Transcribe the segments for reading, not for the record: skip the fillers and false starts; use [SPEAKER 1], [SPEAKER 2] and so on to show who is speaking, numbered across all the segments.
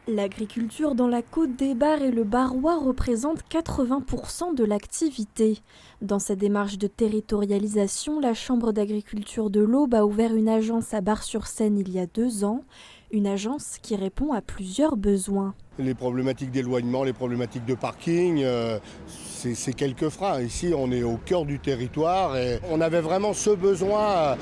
[SPEAKER 1] L'agriculture dans la Côte des Bars et le Barrois représente 80% de l'activité. Dans sa démarche de territorialisation, la Chambre d'agriculture de l'Aube a ouvert une agence à Bar-sur-Seine il y a 2 ans, une agence qui répond à plusieurs besoins.
[SPEAKER 2] Les problématiques d'éloignement, les problématiques de parking, c'est quelques freins. Ici, on est au cœur du territoire et on avait vraiment ce besoin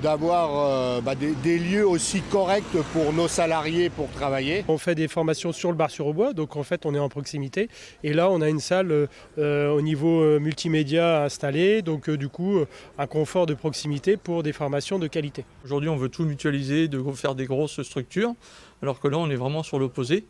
[SPEAKER 2] d'avoir des lieux aussi corrects pour nos salariés pour travailler.
[SPEAKER 3] On fait des formations sur le Bar-sur-Aubois, donc en fait on est en proximité. Et là on a une salle au niveau multimédia installée, donc du coup un confort de proximité pour des formations de qualité.
[SPEAKER 4] Aujourd'hui on veut tout mutualiser, de faire des grosses structures, alors que là on est vraiment sur l'opposé.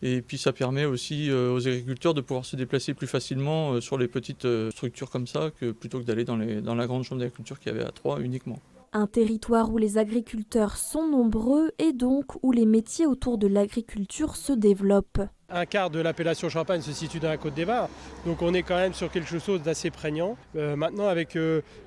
[SPEAKER 4] Et puis ça permet aussi aux agriculteurs de pouvoir se déplacer plus facilement sur les petites structures comme ça, plutôt que d'aller dans la grande chambre d'agriculture qu'il y avait à Troyes uniquement.
[SPEAKER 1] Un territoire où les agriculteurs sont nombreux et donc où les métiers autour de l'agriculture se développent.
[SPEAKER 3] Un quart de l'appellation Champagne se situe dans la Côte des Bars, donc on est quand même sur quelque chose d'assez prégnant. Maintenant avec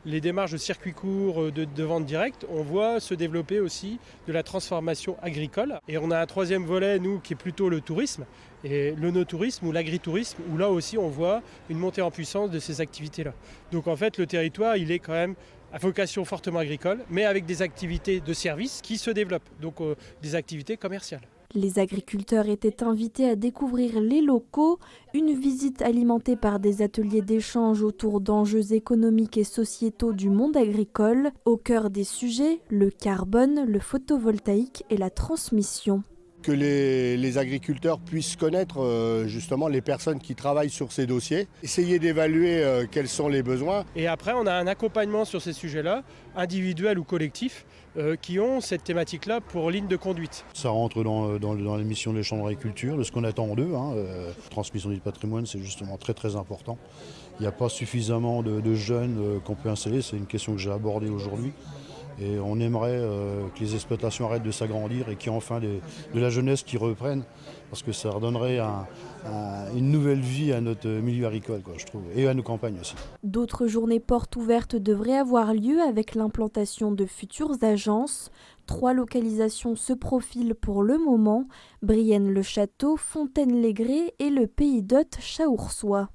[SPEAKER 3] les démarches de circuit court, de vente directe, on voit se développer aussi de la transformation agricole. Et on a un troisième volet, nous, qui est plutôt le tourisme, et le no-tourisme ou l'agritourisme, où là aussi on voit une montée en puissance de ces activités-là. Donc en fait le territoire, il est quand même à vocation fortement agricole, mais avec des activités de service qui se développent, donc des activités commerciales.
[SPEAKER 1] Les agriculteurs étaient invités à découvrir les locaux, une visite alimentée par des ateliers d'échange autour d'enjeux économiques et sociétaux du monde agricole. Au cœur des sujets, le carbone, le photovoltaïque et la transmission.
[SPEAKER 2] Que les agriculteurs puissent connaître justement les personnes qui travaillent sur ces dossiers, essayer d'évaluer quels sont les besoins.
[SPEAKER 3] Et après, on a un accompagnement sur ces sujets-là, individuels ou collectifs, qui ont cette thématique-là pour ligne de conduite.
[SPEAKER 5] Ça rentre dans les missions des chambres d'agriculture, de ce qu'on attend d'eux. Transmission du patrimoine, c'est justement très très important. Il n'y a pas suffisamment de jeunes qu'on peut installer, c'est une question que j'ai abordée aujourd'hui. Et on aimerait que les exploitations arrêtent de s'agrandir et qu'il y ait enfin de la jeunesse qui reprenne, parce que ça redonnerait une nouvelle vie à notre milieu agricole, je trouve, et à nos campagnes aussi.
[SPEAKER 1] D'autres journées portes ouvertes devraient avoir lieu avec l'implantation de futures agences. 3 localisations se profilent pour le moment, Brienne-le-Château, Fontaine-les-Grès et le Pays d'Hôte Chaourçois.